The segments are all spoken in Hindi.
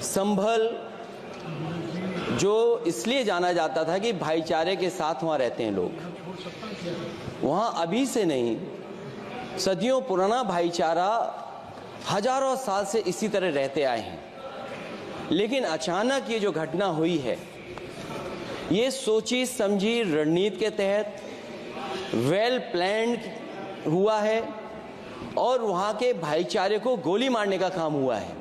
संभल जो इसलिए जाना जाता था कि भाईचारे के साथ वहाँ रहते हैं लोग, वहाँ अभी से नहीं, सदियों पुराना भाईचारा हजारों साल से इसी तरह रहते आए हैं। लेकिन अचानक ये जो घटना हुई है, ये सोची समझी रणनीति के तहत वेल प्लान्ड हुआ है और वहाँ के भाईचारे को गोली मारने का काम हुआ है।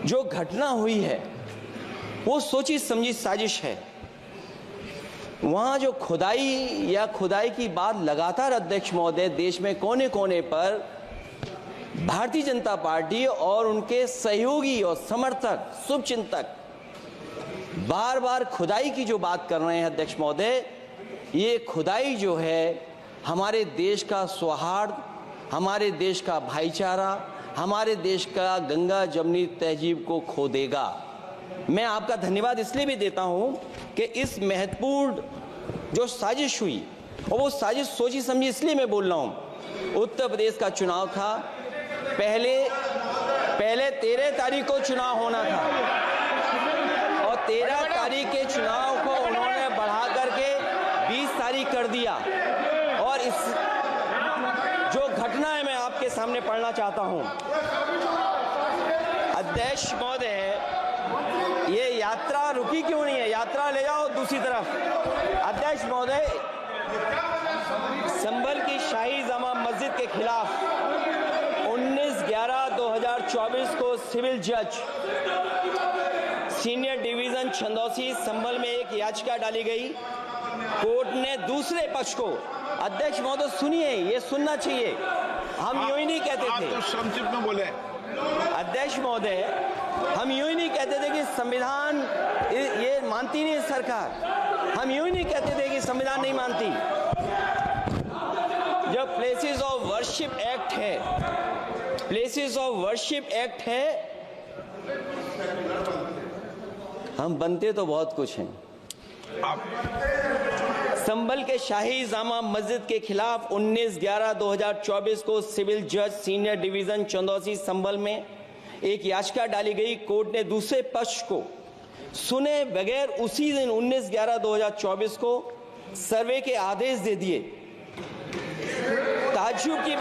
जो घटना हुई है वो सोची समझी साजिश है। वहाँ जो खुदाई की बात लगातार अध्यक्ष महोदय देश में कोने कोने पर भारतीय जनता पार्टी और उनके सहयोगी और समर्थक शुभचिंतक बार बार खुदाई की जो बात कर रहे हैं अध्यक्ष महोदय, ये खुदाई जो है हमारे देश का सौहार्द, हमारे देश का भाईचारा, हमारे देश का गंगा जमनी तहजीब को खो देगा। मैं आपका धन्यवाद इसलिए भी देता हूं कि इस महत्वपूर्ण जो साजिश हुई, और वो साजिश सोची समझी इसलिए मैं बोल रहा हूं। उत्तर प्रदेश का चुनाव था, पहले 13 तारीख को चुनाव होना था और 13 तारीख के चुनाव को उन्होंने बढ़ा करके 20 तारीख कर दिया। और इस जो घटना है मैं आपके सामने पढ़ना चाहता हूं। अध्यक्ष महोदय, ये यात्रा रुकी क्यों नहीं है? यात्रा ले जाओ दूसरी तरफ। अध्यक्ष महोदय, संभल की शाही जामा मस्जिद के खिलाफ 19/11/2024 को सिविल जज सीनियर डिवीजन छंदौसी संभल में एक याचिका डाली गई। कोर्ट ने दूसरे पक्ष को, अध्यक्ष महोदय सुनिए, ये सुनना चाहिए, हम यूं ही नहीं कहते थे। तो संक्षिप्त में बोले। अध्यक्ष महोदय, हम यूं ही नहीं कहते थे कि संविधान ये मानती नहीं सरकार, हम यूं ही नहीं कहते थे कि संविधान नहीं मानती। जब प्लेसेस ऑफ वर्शिप एक्ट है, प्लेसेस ऑफ वर्शिप एक्ट है, हम बनते तो बहुत कुछ हैं। संभल के शाही जामा मस्जिद के खिलाफ 19/11/2024 को सिविल जज सीनियर डिवीजन चंदौसी संभल में एक याचिका डाली गई। कोर्ट ने दूसरे पक्ष को सुने बगैर उसी दिन 19/11/2024 को सर्वे के आदेश दे दिए। ताज्जुब की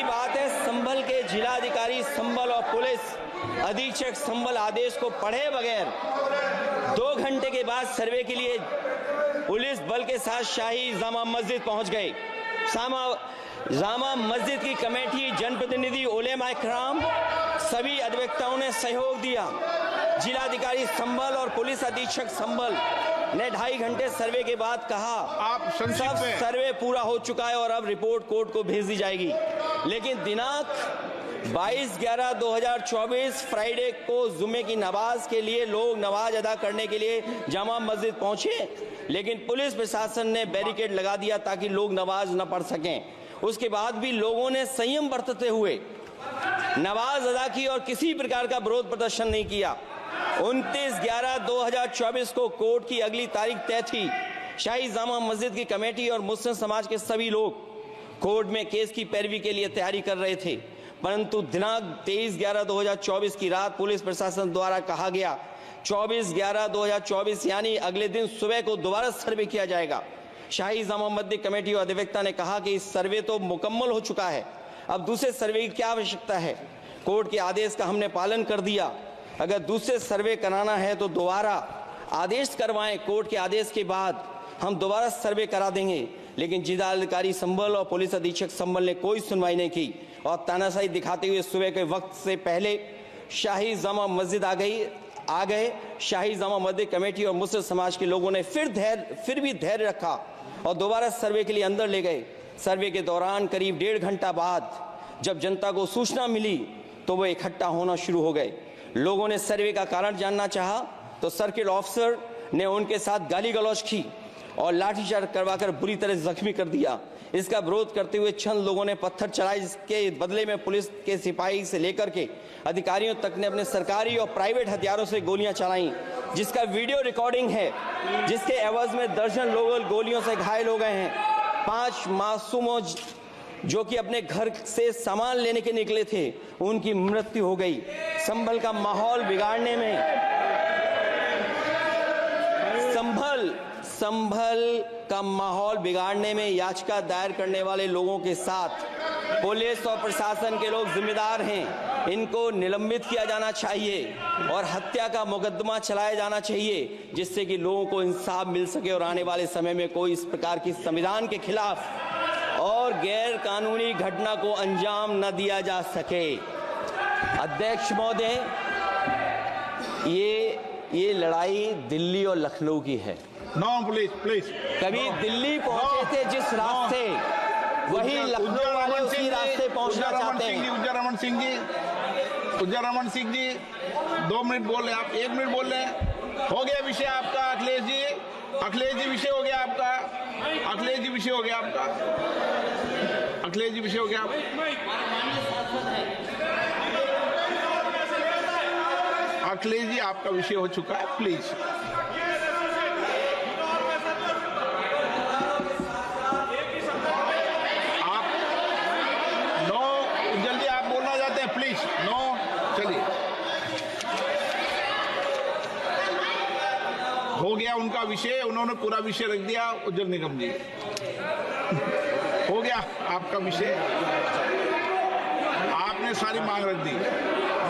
बात है, संभल के जिलाधिकारी संभल और पुलिस अधीक्षक संभल आदेश को पढ़े बगैर 2 घंटे के बाद सर्वे के लिए पुलिस बल के साथ शाही जामा मस्जिद पहुंच गए। जामा मस्जिद की कमेटी, जनप्रतिनिधि, उलेमा इकराम, सभी अधिवक्ताओं ने सहयोग दिया। जिलाधिकारी संभल और पुलिस अधीक्षक संभल ने 2.5 घंटे सर्वे के बाद कहा, आप सब सर्वे पूरा हो चुका है और अब रिपोर्ट कोर्ट को भेज दी जाएगी। लेकिन दिनांक 22/11/2024 फ्राइडे को जुमे की नमाज के लिए लोग नमाज अदा करने के लिए जामा मस्जिद पहुंचे, लेकिन पुलिस प्रशासन ने बैरिकेड लगा दिया ताकि लोग नमाज न पढ़ सकें। उसके बाद भी लोगों ने संयम बरतते हुए नमाज अदा की और किसी प्रकार का विरोध प्रदर्शन नहीं किया। 29/11/2024 को कोर्ट की अगली तारीख तय थी। शाही जामा मस्जिद की कमेटी और मुस्लिम समाज के सभी लोग कोर्ट में केस की पैरवी के लिए तैयारी कर रहे थे, परंतु दिनांक 23/11/2024 की रात पुलिस प्रशासन द्वारा कहा गया 24/11/2024 यानी अगले दिन सुबह को दोबारा सर्वे किया जाएगा। शाही जामा मस्जिद कमेटी और अधिवक्ता ने कहा कि इस सर्वे तो मुकम्मल हो चुका है, अब दूसरे सर्वे की क्या आवश्यकता है? कोर्ट के आदेश का हमने पालन कर दिया। अगर दूसरे सर्वे कराना है तो दोबारा आदेश करवाएं, कोर्ट के आदेश के बाद हम दोबारा सर्वे करा देंगे। लेकिन जिलाधिकारी संभल और पुलिस अधीक्षक संभल ने कोई सुनवाई नहीं की और तानाशाही दिखाते हुए सुबह के वक्त से पहले शाही जामा मस्जिद आ गए। शाही जामा मस्जिद कमेटी और मुस्लिम समाज के लोगों ने फिर भी धैर्य रखा और दोबारा सर्वे के लिए अंदर ले गए। सर्वे के दौरान करीब 1.5 घंटा बाद जब जनता को सूचना मिली तो वो इकट्ठा होना शुरू हो गए। लोगों ने सर्वे का कारण जानना चाहा तो सर्किल ऑफिसर ने उनके साथ गाली गलौज की और लाठीचार्ज करवाकर बुरी तरह जख्मी कर दिया। इसका विरोध करते हुए चंद लोगों ने पत्थर चलाए, जिसके बदले में पुलिस के सिपाही से लेकर के अधिकारियों तक ने अपने सरकारी और प्राइवेट हथियारों से गोलियां चलाई, जिसका वीडियो रिकॉर्डिंग है, जिसके एवज में दर्जन लोग गोलियों से घायल हो गए हैं। 5 मासूमों जो कि अपने घर से सामान लेने के निकले थे, उनकी मृत्यु हो गई। संभल का माहौल बिगाड़ने में, संभल का माहौल बिगाड़ने में याचिका दायर करने वाले लोगों के साथ पुलिस और प्रशासन के लोग जिम्मेदार हैं। इनको निलंबित किया जाना चाहिए और हत्या का मुकदमा चलाया जाना चाहिए, जिससे कि लोगों को इंसाफ मिल सके और आने वाले समय में कोई इस प्रकार की संविधान के खिलाफ और गैर कानूनी घटना को अंजाम न दिया जा सके। अध्यक्ष महोदय, ये लड़ाई दिल्ली और लखनऊ की है। नो प्लीज कभी दिल्ली पहुंचे थे जिस रास्ते, वही लखनऊ वाले उसी रास्ते पहुंचना चाहते हैं। उज्जर रमन सिंह जी 2 मिनट बोल रहे, आप 1 मिनट बोल रहे हैं। हो गया विषय आपका अखिलेश जी विषय हो गया आपका। अखिलेश जी विषय हो गया आपका। अखिलेश जी आपका विषय हो चुका है, प्लीज। हो गया उनका विषय, उन्होंने पूरा विषय रख दिया। उज्जवल निगम जी, हो गया आपका विषय, आपने सारी मांग रख दी।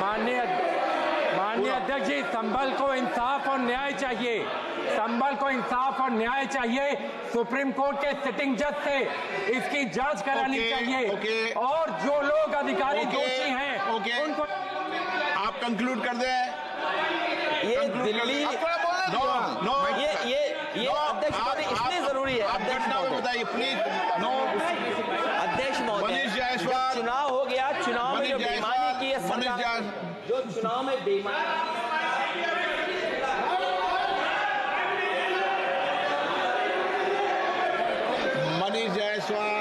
माननीय अध्यक्ष जी, संभल को इंसाफ और न्याय चाहिए। संभल को इंसाफ और न्याय चाहिए। सुप्रीम कोर्ट के सिटिंग जज से इसकी जांच करानी चाहिए और जो लोग अधिकारी दोषी हैं उनको आप कंक्लूड कर दें। ये दिल्ली ये अध्यक्ष महोदय इसलिए जरूरी है। अध्यक्ष महोदय बताइए प्लीज। अध्यक्ष महोदय, चुनाव हो गया, चुनाव में जो बेईमानी की है सरकार, जो चुनाव में बेईमानी, मनीष जायसवाल